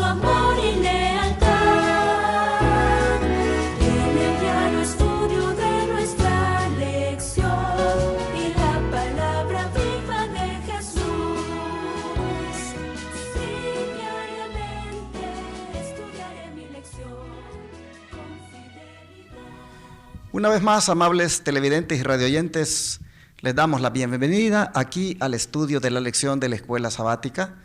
su amor y lealtad. En el diario estudio de nuestra lección y la palabra viva de Jesús. Sí, diariamente estudiaré mi lección con fidelidad. Una vez más, amables televidentes y radioyentes, les damos la bienvenida aquí al estudio de la lección de la Escuela Sabática.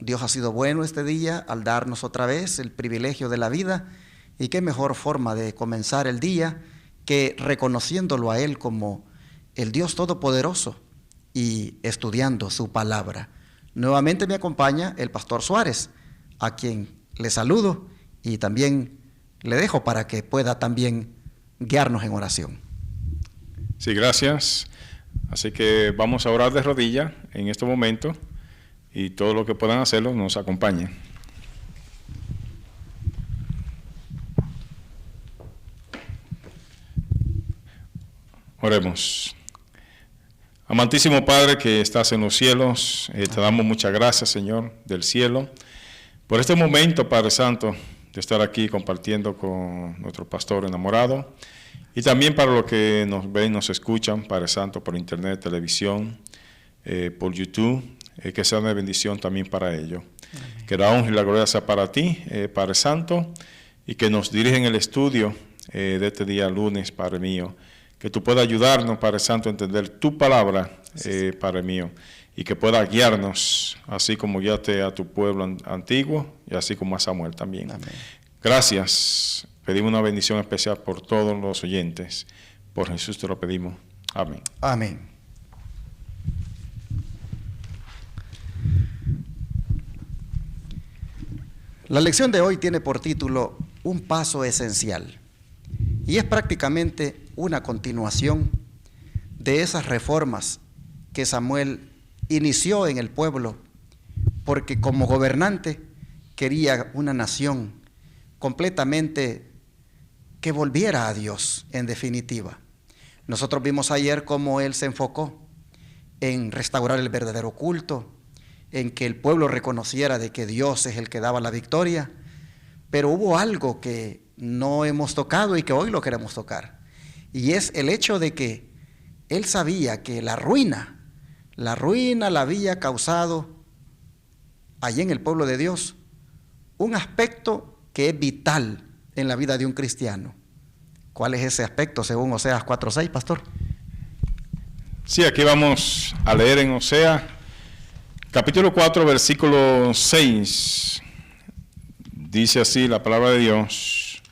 Dios ha sido bueno este día al darnos otra vez el privilegio de la vida, y qué mejor forma de comenzar el día que reconociéndolo a Él como el Dios Todopoderoso y estudiando su palabra. Nuevamente me acompaña el Pastor Suárez, a quien le saludo y también le dejo para que pueda también guiarnos en oración. Sí, gracias. Así que vamos a orar de rodillas en este momento, y todo lo que puedan hacerlo nos acompañen. Oremos. Amantísimo Padre que estás en los cielos, te damos muchas gracias, Señor, del cielo, por este momento, Padre Santo, de estar aquí compartiendo con nuestro pastor enamorado, y también para los que nos ven, nos escuchan, Padre Santo, por internet, televisión, por YouTube, que sea una bendición también para ellos. Amén. Que la honra y la gloria sea para ti, Padre Santo, y que nos dirigen el estudio de este día lunes, Padre mío. Que tú puedas ayudarnos, Padre Santo, a entender tu palabra, Padre mío, y que pueda guiarnos, así como guiaste a tu pueblo antiguo, y así como a Samuel también. Amén. Gracias. Pedimos una bendición especial por todos los oyentes. Por Jesús te lo pedimos. Amén. Amén. La lección de hoy tiene por título Un paso esencial, y es prácticamente una continuación de esas reformas que Samuel inició en el pueblo, porque como gobernante quería una nación completamente que volviera a Dios, en definitiva. Nosotros vimos ayer cómo él se enfocó en restaurar el verdadero culto, en que el pueblo reconociera de que Dios es el que daba la victoria, pero hubo algo que no hemos tocado y que hoy lo queremos tocar, y es el hecho de que él sabía que la ruina la había causado allí en el pueblo de Dios un aspecto que es vital en la vida de un cristiano. ¿Cuál es ese aspecto según Oseas 4:6, pastor? Sí, aquí vamos a leer en Oseas, capítulo 4, versículo 6. Dice así la palabra de Dios.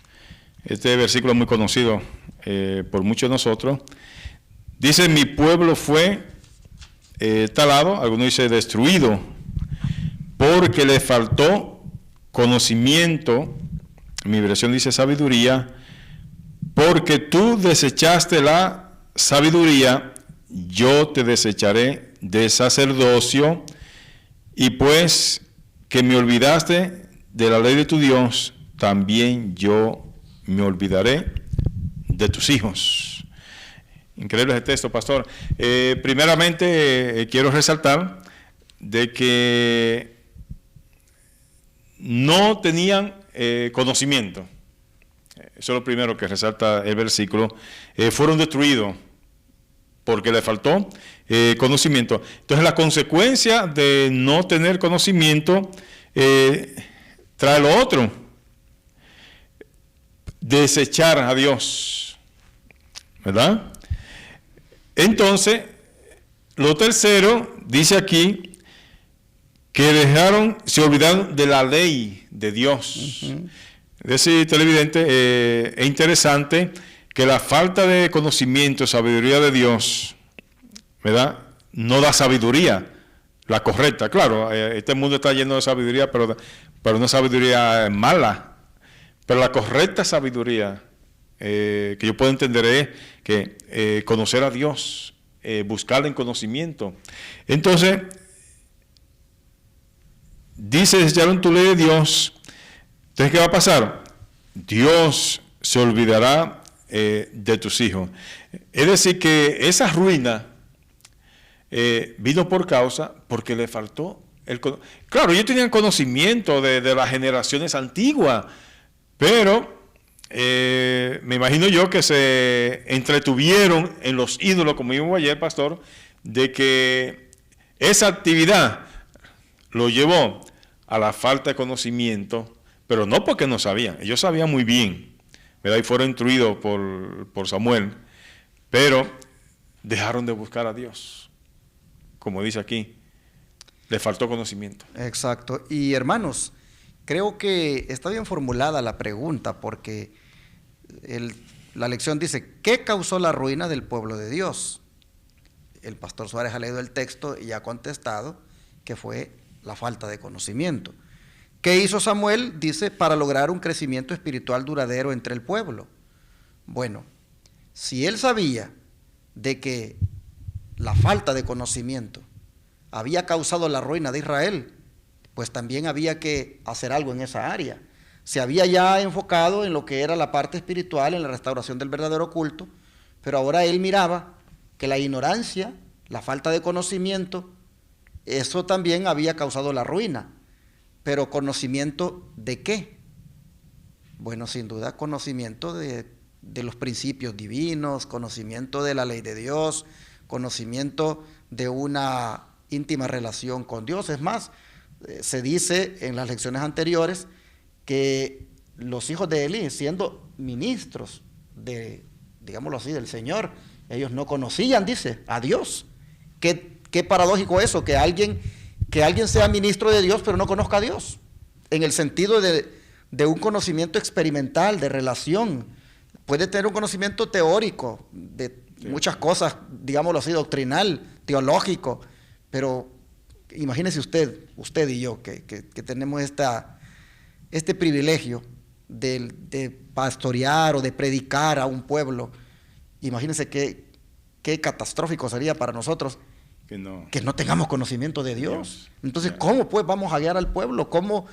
Este versículo es muy conocido por muchos de nosotros. Dice: mi pueblo fue talado, algunos dicen destruido, porque le faltó conocimiento. Mi versión dice sabiduría. Porque tú desechaste la sabiduría, yo te desecharé de sacerdocio, y pues que me olvidaste de la ley de tu Dios, también yo me olvidaré de tus hijos. Increíble ese texto, pastor. Primeramente quiero resaltar de que no tenían conocimiento. Eso es lo primero que resalta el versículo. Fueron destruidos porque le faltó conocimiento. Entonces la consecuencia de no tener conocimiento trae lo otro: desechar a Dios, ¿verdad? Entonces, lo tercero dice aquí que se olvidaron de la ley de Dios. Es decir, televidente, es interesante que la falta de conocimiento, sabiduría de Dios, ¿verdad?, no da sabiduría, la correcta. Claro, este mundo está lleno de sabiduría, pero una sabiduría mala. Pero la correcta sabiduría que yo puedo entender es que conocer a Dios, buscarle en conocimiento. Entonces, dice: desecharon tu ley de Dios. Entonces, ¿qué va a pasar? Dios se olvidará de tus hijos. Es decir, que esa ruina vino porque le faltó Claro, ellos tenían conocimiento de las generaciones antiguas, pero me imagino yo que se entretuvieron en los ídolos, como dijo ayer, pastor, de que esa actividad lo llevó a la falta de conocimiento, pero no porque no sabían, ellos sabían muy bien, ¿verdad? Y fueron instruidos por Samuel, pero dejaron de buscar a Dios, como dice aquí, le faltó conocimiento. Exacto. Y hermanos, creo que está bien formulada la pregunta, porque la lección dice, ¿qué causó la ruina del pueblo de Dios? El pastor Suárez ha leído el texto y ha contestado que fue la falta de conocimiento. ¿Qué hizo Samuel? Dice, para lograr un crecimiento espiritual duradero entre el pueblo. Bueno, si él sabía de que la falta de conocimiento había causado la ruina de Israel, pues también había que hacer algo en esa área. Se había ya enfocado en lo que era la parte espiritual, en la restauración del verdadero culto, pero ahora él miraba que la ignorancia, la falta de conocimiento, eso también había causado la ruina. Pero ¿conocimiento de qué? Bueno, sin duda conocimiento de los principios divinos, conocimiento de la ley de Dios, conocimiento de una íntima relación con Dios. Es más, se dice en las lecciones anteriores que los hijos de Elí, siendo ministros digámoslo así, del Señor, ellos no conocían, dice, a Dios. Qué paradójico eso, que alguien sea ministro de Dios pero no conozca a Dios, en el sentido de un conocimiento experimental, de relación. Puede tener un conocimiento teórico de muchas cosas, digámoslo así, doctrinal, teológico, pero imagínese usted y yo, que tenemos este privilegio de pastorear o de predicar a un pueblo. Imagínense qué catastrófico sería para nosotros que no tengamos conocimiento de Dios. Entonces, ¿cómo pues vamos a guiar al pueblo? ¿Con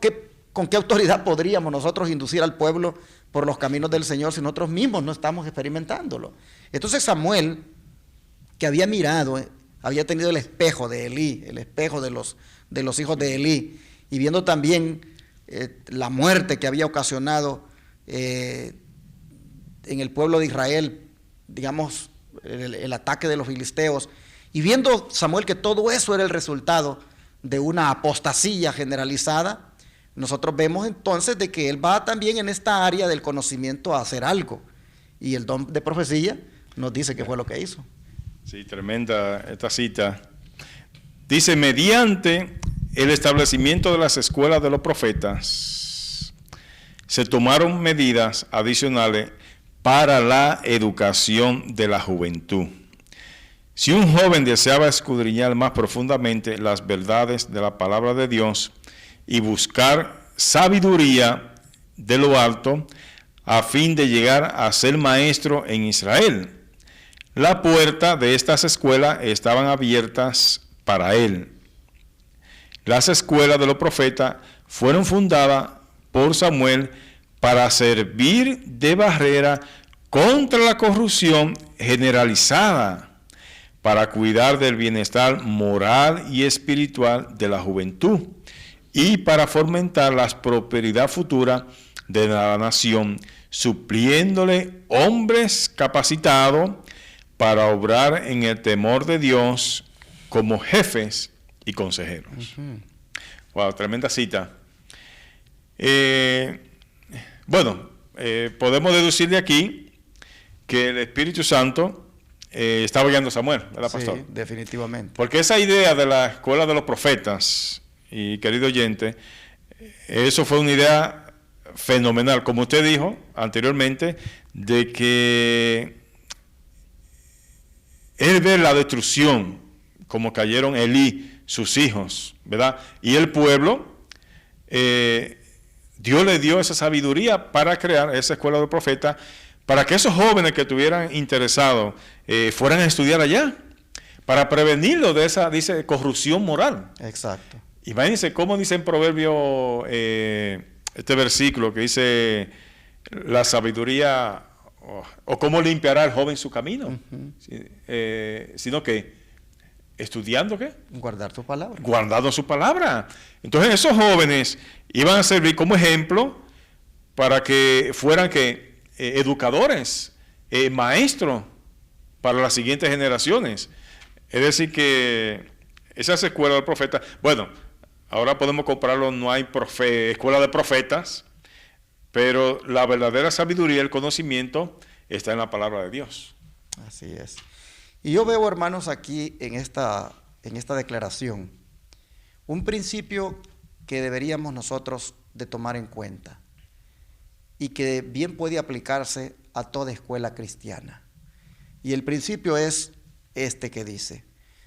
qué autoridad podríamos nosotros inducir al pueblo por los caminos del Señor si nosotros mismos no estamos experimentándolo? Entonces Samuel, que había mirado, había tenido el espejo de Elí, el espejo de los hijos de Elí, y viendo también la muerte que había ocasionado en el pueblo de Israel, digamos, el ataque de los filisteos, y viendo Samuel que todo eso era el resultado de una apostasía generalizada, nosotros vemos entonces de que él va también en esta área del conocimiento a hacer algo, y el don de profecía nos dice que fue lo que hizo. Sí, tremenda esta cita. Dice, mediante el establecimiento de las escuelas de los profetas, se tomaron medidas adicionales para la educación de la juventud. Si un joven deseaba escudriñar más profundamente las verdades de la palabra de Dios y buscar sabiduría de lo alto a fin de llegar a ser maestro en Israel, la puerta de estas escuelas estaban abiertas para él. Las escuelas de los profetas fueron fundadas por Samuel para servir de barrera contra la corrupción generalizada, para cuidar del bienestar moral y espiritual de la juventud y para fomentar la prosperidad futura de la nación, supliéndole hombres capacitados para obrar en el temor de Dios como jefes y consejeros. Wow, tremenda cita. Podemos deducir de aquí que el Espíritu Santo estaba guiando a Samuel, ¿verdad, pastor? Sí, definitivamente. Porque esa idea de la escuela de los profetas, y querido oyente, eso fue una idea fenomenal, como usted dijo anteriormente, de que él ve la destrucción, como cayeron Elí, sus hijos, ¿verdad? Y el pueblo, Dios le dio esa sabiduría para crear esa escuela de los profetas, para que esos jóvenes que estuvieran interesados fueran a estudiar allá, para prevenirlo de esa, dice, corrupción moral. Exacto. Imagínense cómo dice en Proverbio este versículo que dice la sabiduría, o cómo limpiará el joven su camino, sino que ¿Estudiando qué? Guardar tu palabra. Guardando su palabra. Entonces esos jóvenes iban a servir como ejemplo para que fueran educadores, maestros para las siguientes generaciones. Es decir que esas escuelas de profetas, bueno, ahora podemos compararlo, no hay escuela de profetas, pero la verdadera sabiduría, el conocimiento está en la palabra de Dios. Así es. Y yo veo, hermanos, aquí en esta declaración, un principio que deberíamos nosotros de tomar en cuenta y que bien puede aplicarse a toda escuela cristiana. Y el principio es este que dice: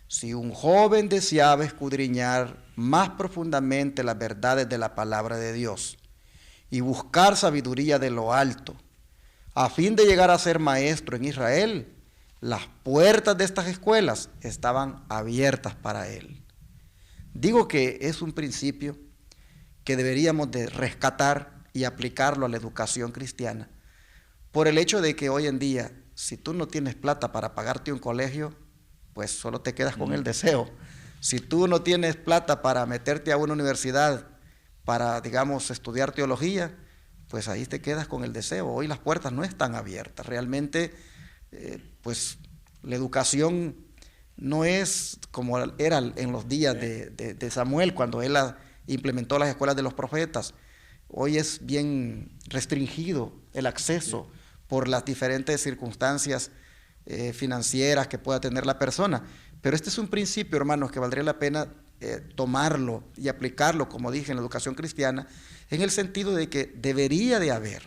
si un joven deseaba escudriñar más profundamente las verdades de la palabra de Dios y buscar sabiduría de lo alto, a fin de llegar a ser maestro en Israel, las puertas de estas escuelas estaban abiertas para él. Digo que es un principio que deberíamos de rescatar y aplicarlo a la educación cristiana, por el hecho de que hoy en día, si tú no tienes plata para pagarte un colegio, pues solo te quedas con el deseo. Si tú no tienes plata para meterte a una universidad para, digamos, estudiar teología, pues ahí te quedas con el deseo. Hoy las puertas no están abiertas. Realmente, pues la educación no es como era en los días de Samuel, cuando él implementó las escuelas de los profetas. Hoy es bien restringido el acceso por las diferentes circunstancias financieras que pueda tener la persona. Pero este es un principio, hermanos, que valdría la pena tomarlo y aplicarlo, como dije, en la educación cristiana, en el sentido de que debería de haber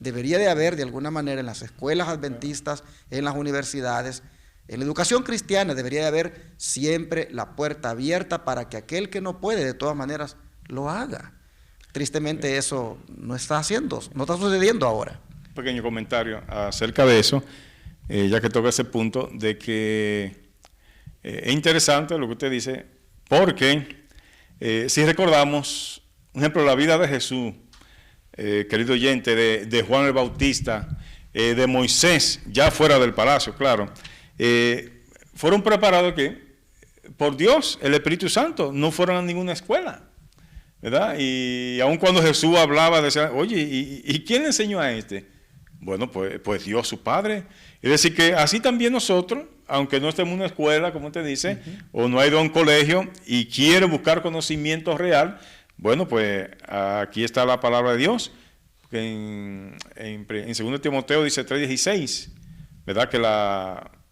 de alguna manera en las escuelas adventistas, en las universidades, en la educación cristiana debería de haber siempre la puerta abierta para que aquel que no puede, de todas maneras, lo haga. Tristemente eso no está sucediendo ahora. Un pequeño comentario acerca de eso, ya que toca ese punto, de que es interesante lo que usted dice, porque si recordamos, por ejemplo, la vida de Jesús, querido oyente, de Juan el Bautista, de Moisés, ya fuera del palacio, claro, fueron preparados por Dios, el Espíritu Santo, no fueron a ninguna escuela, ¿verdad? Y aun cuando Jesús hablaba, decía, oye, ¿y quién le enseñó a este? Bueno, pues Dios, su Padre. Es decir, que así también nosotros, aunque no estemos en una escuela, como usted dice, o no hay ido a un colegio y quiere buscar conocimiento real, bueno, pues aquí está la palabra de Dios. En 2 Timoteo dice 3:16, ¿verdad?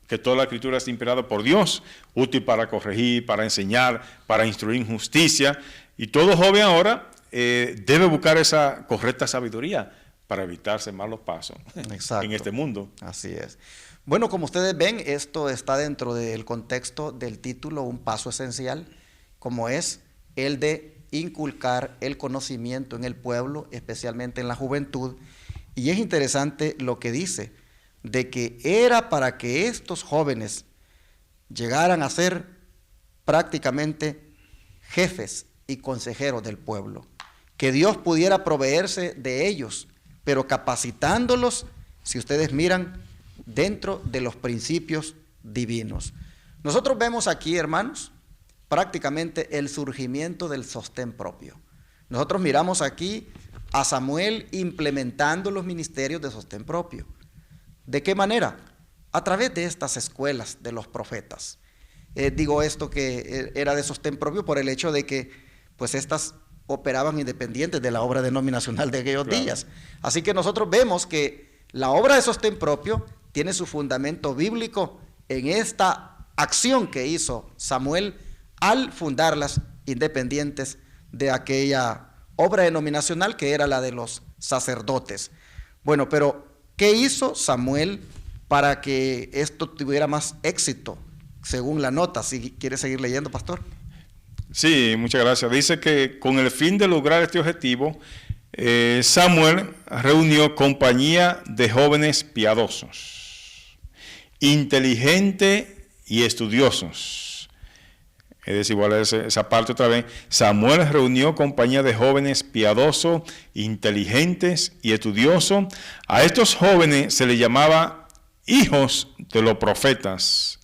Que toda la escritura es inspirada por Dios, útil para corregir, para enseñar, para instruir en justicia. Y todo joven ahora debe buscar esa correcta sabiduría para evitarse malos pasos en este mundo. Así es. Bueno, como ustedes ven, esto está dentro del contexto del título, un paso esencial, como es el de inculcar el conocimiento en el pueblo, especialmente en la juventud. Y es interesante lo que dice, de que era para que estos jóvenes llegaran a ser prácticamente jefes y consejeros del pueblo, que Dios pudiera proveerse de ellos, pero capacitándolos, si ustedes miran, dentro de los principios divinos. Nosotros vemos aquí, hermanos, prácticamente el surgimiento del sostén propio. Nosotros miramos aquí a Samuel implementando los ministerios de sostén propio. ¿De qué manera? A través de estas escuelas de los profetas. Digo esto que era de sostén propio por el hecho de que pues estas operaban independientes de la obra denominacional de aquellos días. Así que nosotros vemos que la obra de sostén propio tiene su fundamento bíblico en esta acción que hizo Samuel al fundarlas independientes de aquella obra denominacional que era la de los sacerdotes. Bueno, pero ¿qué hizo Samuel para que esto tuviera más éxito? Según la nota, si quiere seguir leyendo, pastor. Sí, muchas gracias. Dice que con el fin de lograr este objetivo, Samuel reunió compañía de jóvenes piadosos, inteligentes y estudiosos. Es decir, igual esa parte otra vez. Samuel reunió compañía de jóvenes piadosos, inteligentes y estudiosos. A estos jóvenes se les llamaba hijos de los profetas.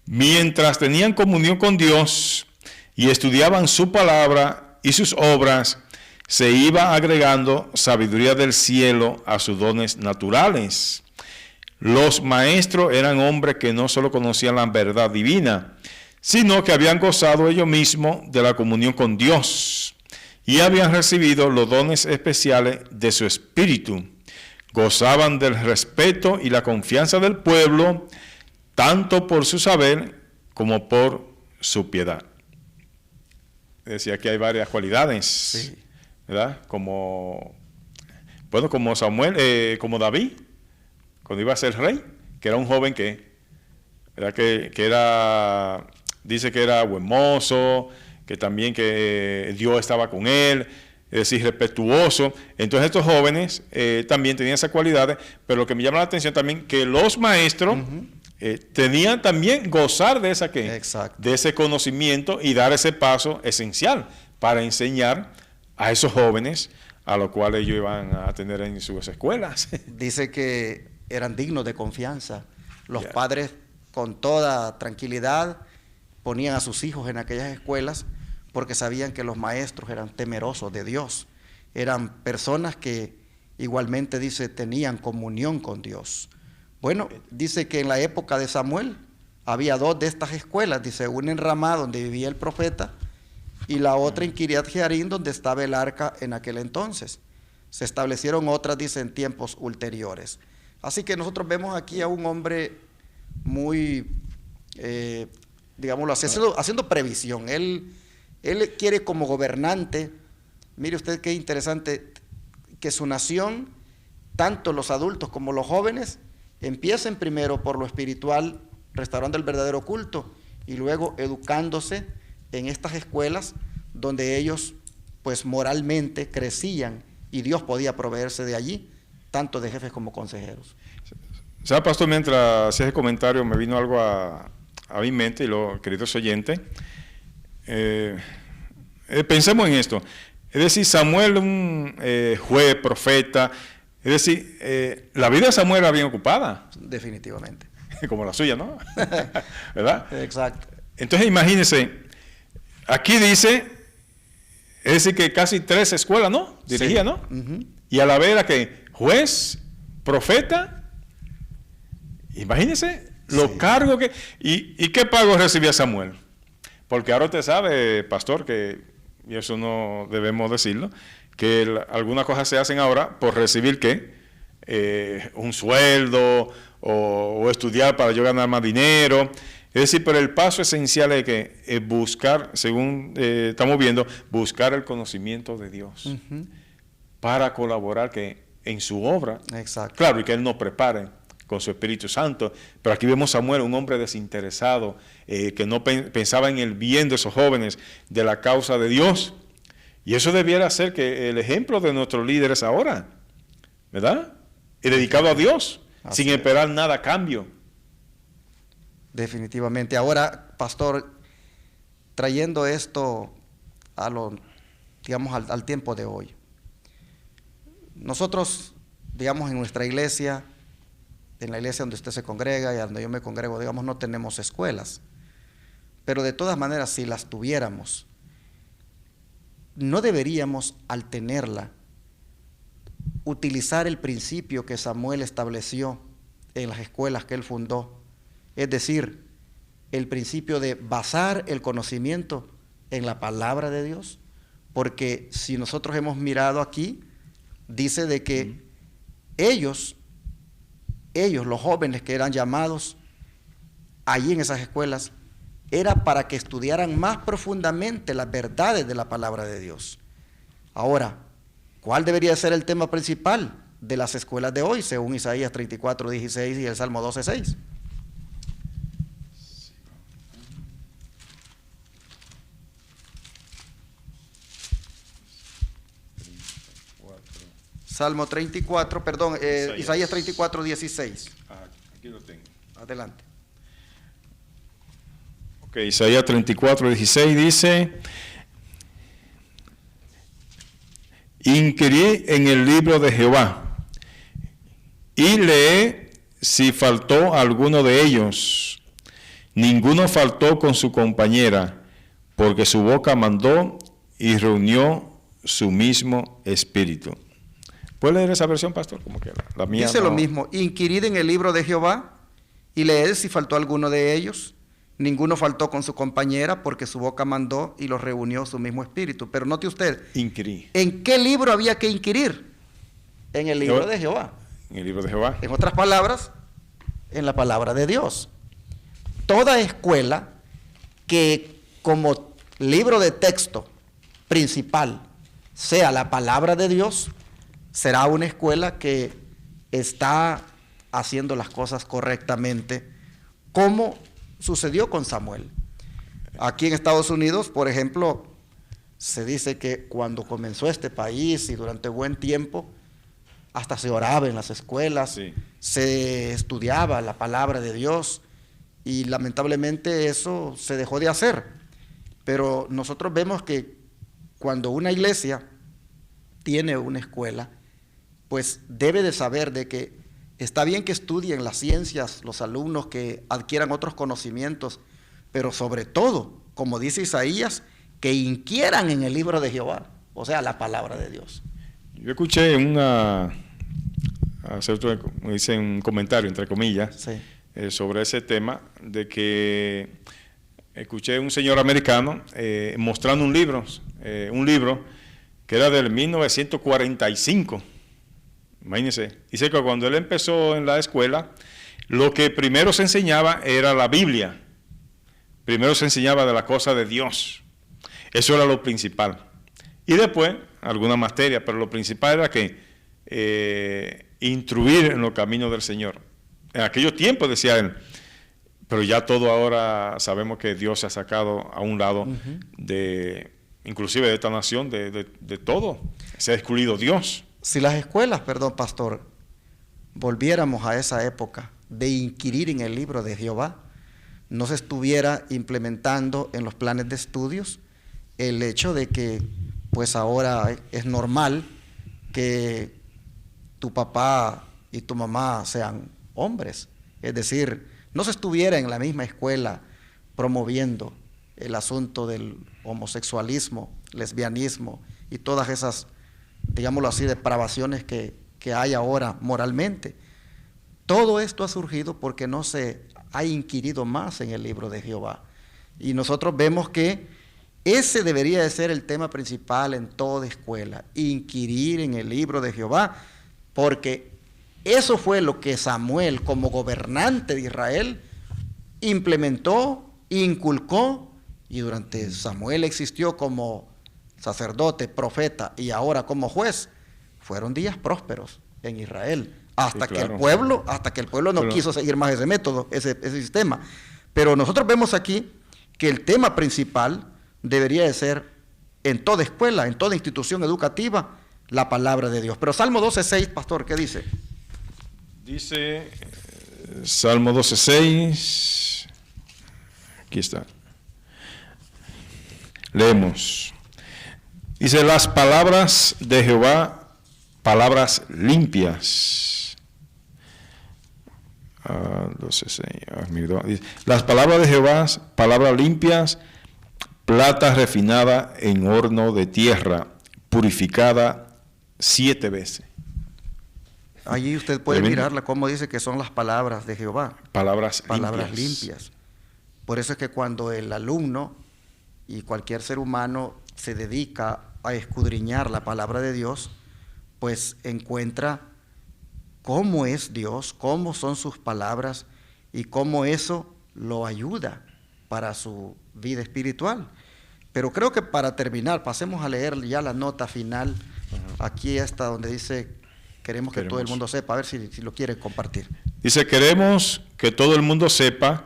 mientras tenían comunión con Dios y estudiaban su palabra y sus obras, se iba agregando sabiduría del cielo a sus dones naturales. Los maestros eran hombres que no solo conocían la verdad divina, sino que habían gozado ellos mismos de la comunión con Dios y habían recibido los dones especiales de su espíritu. Gozaban del respeto y la confianza del pueblo, tanto por su saber como por su piedad. Decía que hay varias cualidades, sí, ¿verdad? Como Samuel, como David, cuando iba a ser rey, que era un joven que era, dice que era buen mozo, que también que Dios estaba con él, es decir, respetuoso. Entonces estos jóvenes también tenían esas cualidades, pero lo que me llama la atención también, que los maestros tenían también gozar de de ese conocimiento y dar ese paso esencial para enseñar a esos jóvenes a los cuales ellos iban a tener en sus escuelas. Dice que eran dignos de confianza. Los padres con toda tranquilidad ponían a sus hijos en aquellas escuelas porque sabían que los maestros eran temerosos de Dios. Eran personas que igualmente, dice, tenían comunión con Dios. Bueno, dice que en la época de Samuel había dos de estas escuelas, dice, una en Ramá, donde vivía el profeta, y la otra en Kiriat Jearim, donde estaba el arca en aquel entonces. Se establecieron otras, dice, en tiempos ulteriores. Así que nosotros vemos aquí a un hombre muy, digámoslo así, haciendo previsión. Él quiere como gobernante, mire usted qué interesante, que su nación, tanto los adultos como los jóvenes, empiecen primero por lo espiritual, restaurando el verdadero culto, y luego educándose en estas escuelas donde ellos pues moralmente crecían y Dios podía proveerse de allí, tanto de jefes como consejeros. ¿Sabe, pastor? Mientras hacía ese comentario me vino algo a mi mente, y los queridos oyentes, pensemos en esto. Es decir, Samuel, un juez, profeta, es decir, la vida de Samuel era bien ocupada. Definitivamente. Como la suya, ¿no? ¿Verdad? Exacto. Entonces imagínense, aquí dice, es decir, que casi 3 escuelas, ¿no? Dirigía, sí, ¿no? Y a la vez era que juez, profeta, imagínense los cargos que... ¿Y qué pago recibía Samuel? Porque ahora usted sabe, pastor, que, y eso no debemos decirlo, que algunas cosas se hacen ahora por recibir, ¿qué? Un sueldo o estudiar para yo ganar más dinero. Es decir, pero el paso esencial es que buscar, según estamos viendo, buscar el conocimiento de Dios para colaborar en su obra. Exacto. Claro, y que Él nos prepare con su Espíritu Santo. Pero aquí vemos a Samuel, un hombre desinteresado, que no pensaba en el bien de esos jóvenes, de la causa de Dios. Y eso debiera ser que el ejemplo de nuestros líderes ahora, ¿verdad? Y dedicado a Dios, así sin esperar nada a cambio. Definitivamente. Ahora, pastor, trayendo esto al tiempo de hoy. Nosotros, digamos, en nuestra iglesia, en la iglesia donde usted se congrega y donde yo me congrego, digamos, no tenemos escuelas. Pero de todas maneras, si las tuviéramos, no deberíamos, al tenerla, utilizar el principio que Samuel estableció en las escuelas que él fundó. Es decir, el principio de basar el conocimiento en la palabra de Dios, porque si nosotros hemos mirado aquí, dice de que ellos, los jóvenes que eran llamados allí en esas escuelas, era para que estudiaran más profundamente las verdades de la palabra de Dios. Ahora, ¿cuál debería ser el tema principal de las escuelas de hoy, según Isaías 34:16 y el Salmo 12:6? Salmo 34, perdón, Isaías 34:16. Aquí lo tengo. Adelante. Ok, Isaías 34:16 dice: Inquirí en el libro de Jehová y leé si faltó alguno de ellos. Ninguno faltó con su compañera, porque su boca mandó y reunió su mismo espíritu. ¿Puede leer esa versión, pastor? Como que la mía Dice no. lo mismo, inquirid en el libro de Jehová y leed si faltó alguno de ellos. Ninguno faltó con su compañera, porque su boca mandó y los reunió su mismo espíritu. Pero note usted, Inquirí. ¿en qué libro había que inquirir? En el libro de Jehová. En el libro de Jehová. En otras palabras, en la palabra de Dios. Toda escuela que como libro de texto principal sea la palabra de Dios, será una escuela que está haciendo las cosas correctamente, como sucedió con Samuel. Aquí en Estados Unidos, por ejemplo, se dice que cuando comenzó este país y durante buen tiempo, hasta se oraba en las escuelas, Sí. se estudiaba la palabra de Dios, y lamentablemente eso se dejó de hacer. Pero nosotros vemos que cuando una iglesia tiene una escuela, pues debe de saber de que está bien que estudien las ciencias los alumnos, que adquieran otros conocimientos, pero sobre todo, como dice Isaías, que inquieran en el libro de Jehová, o sea, la palabra de Dios. Yo escuché hice un comentario, entre comillas, Sí. sobre ese tema, de que escuché un señor americano mostrando un libro que era del 1945. Imagínense. Dice que cuando él empezó en la escuela, lo que primero se enseñaba era la Biblia. Primero se enseñaba de la cosa de Dios. Eso era lo principal. Y después, alguna materia, pero lo principal era que instruir en los caminos del Señor. En aquellos tiempos, decía él, pero ya todo ahora sabemos que Dios se ha sacado a un lado inclusive de esta nación, de todo. Se ha excluido Dios. Si las escuelas, perdón, pastor, volviéramos a esa época de inquirir en el libro de Jehová, no se estuviera implementando en los planes de estudios el hecho de que pues ahora es normal que tu papá y tu mamá sean hombres. Es decir, no se estuviera en la misma escuela promoviendo el asunto del homosexualismo, lesbianismo y todas esas, digámoslo así, depravaciones que hay ahora moralmente. Todo esto ha surgido porque no se ha inquirido más en el libro de Jehová. Y nosotros vemos que ese debería de ser el tema principal en toda escuela, inquirir en el libro de Jehová, porque eso fue lo que Samuel, como gobernante de Israel, implementó, inculcó, y durante Samuel existió como sacerdote, profeta y ahora como juez. Fueron días prósperos en Israel, hasta que el pueblo no quiso seguir más ese método, ese sistema. Pero nosotros vemos aquí que el tema principal debería de ser en toda escuela, en toda institución educativa, la palabra de Dios. Pero Salmo 12:6, pastor, ¿qué dice? Dice Salmo 12:6, aquí está. Leemos. Dice, las palabras de Jehová, palabras limpias. 12:6. Las palabras de Jehová, palabras limpias, plata refinada en horno de tierra, purificada 7 veces. Allí usted puede mirarla, cómo dice que son las palabras de Jehová. Palabras limpias. Por eso es que cuando el alumno y cualquier ser humano se dedica a escudriñar la palabra de Dios, pues encuentra cómo es Dios, cómo son sus palabras y cómo eso lo ayuda para su vida espiritual. Pero creo que para terminar, pasemos a leer ya la nota final. Aquí está donde dice, queremos que todo el mundo sepa, a ver si lo quiere compartir. Dice, queremos que todo el mundo sepa,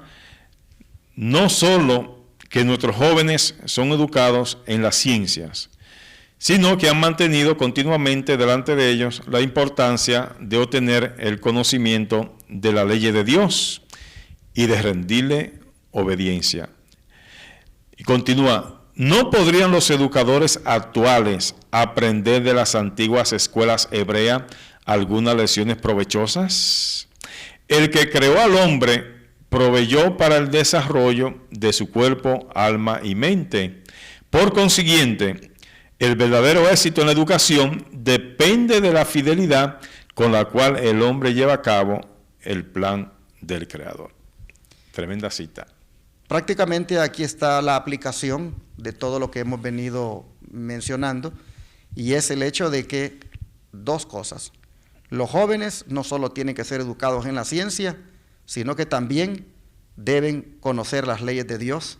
no solo que nuestros jóvenes son educados en las ciencias, sino que han mantenido continuamente delante de ellos la importancia de obtener el conocimiento de la ley de Dios y de rendirle obediencia. Y continúa, ¿no podrían los educadores actuales aprender de las antiguas escuelas hebreas algunas lecciones provechosas? El que creó al hombre proveyó para el desarrollo de su cuerpo, alma y mente. Por consiguiente, el verdadero éxito en la educación depende de la fidelidad con la cual el hombre lleva a cabo el plan del Creador. Tremenda cita. Prácticamente aquí está la aplicación de todo lo que hemos venido mencionando, y es el hecho de que dos cosas. Los jóvenes no solo tienen que ser educados en la ciencia, sino que también deben conocer las leyes de Dios,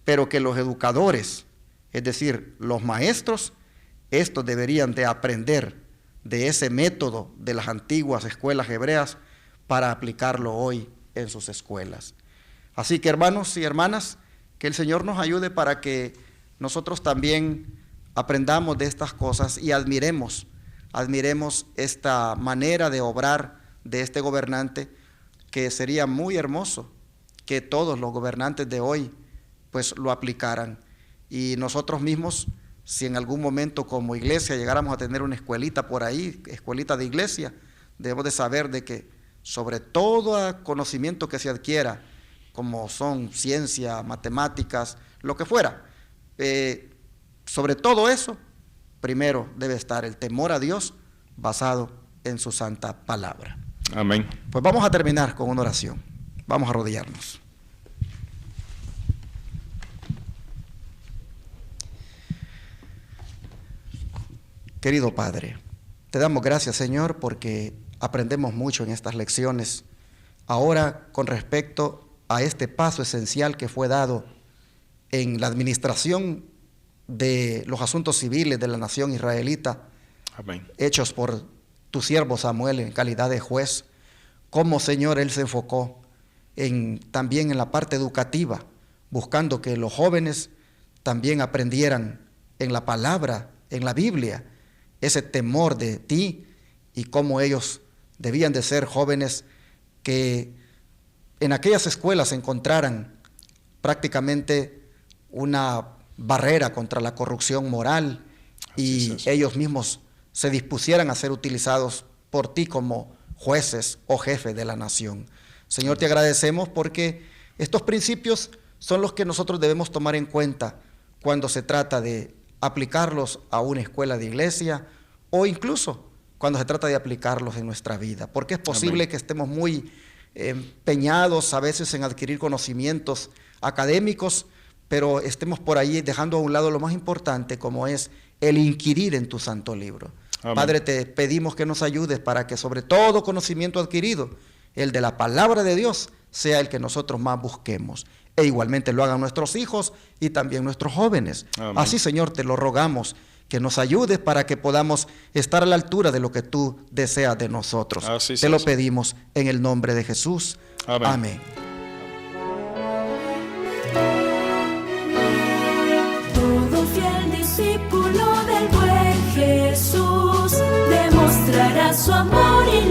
pero que los educadores, es decir, los maestros, estos deberían de aprender de ese método de las antiguas escuelas hebreas para aplicarlo hoy en sus escuelas. Así que, hermanos y hermanas, que el Señor nos ayude para que nosotros también aprendamos de estas cosas y admiremos esta manera de obrar de este gobernante, que sería muy hermoso que todos los gobernantes de hoy pues lo aplicaran. Y nosotros mismos, si en algún momento como iglesia llegáramos a tener una escuelita por ahí, escuelita de iglesia, debemos de saber de que sobre todo conocimiento que se adquiera, como son ciencia, matemáticas, lo que fuera, sobre todo eso, primero debe estar el temor a Dios basado en su santa palabra. Amén. Pues vamos a terminar con una oración. Vamos a arrodillarnos. Querido Padre, te damos gracias, Señor, porque aprendemos mucho en estas lecciones. Ahora, con respecto a este paso esencial que fue dado en la administración de los asuntos civiles de la nación israelita, Amén, hechos por tu siervo Samuel en calidad de juez, cómo, Señor, él se enfocó también en la parte educativa, buscando que los jóvenes también aprendieran en la palabra, en la Biblia, ese temor de ti, y cómo ellos debían de ser jóvenes que en aquellas escuelas encontraran prácticamente una barrera contra la corrupción moral, y ellos mismos se dispusieran a ser utilizados por ti como jueces o jefes de la nación. Señor, te agradecemos porque estos principios son los que nosotros debemos tomar en cuenta cuando se trata de aplicarlos a una escuela de iglesia, o incluso cuando se trata de aplicarlos en nuestra vida, porque es posible que estemos muy empeñados a veces en adquirir conocimientos académicos, pero estemos por ahí dejando a un lado lo más importante, como es el inquirir en tu santo libro. Amén. Padre, te pedimos que nos ayudes para que sobre todo conocimiento adquirido, el de la palabra de Dios, sea el que nosotros más busquemos. E igualmente lo hagan nuestros hijos y también nuestros jóvenes. Amén. Así, Señor, te lo rogamos, que nos ayudes para que podamos estar a la altura de lo que tú deseas de nosotros. Así te lo pedimos en el nombre de Jesús. Amén. Amén. Todo fiel discípulo del buen Jesús demostrará su amor y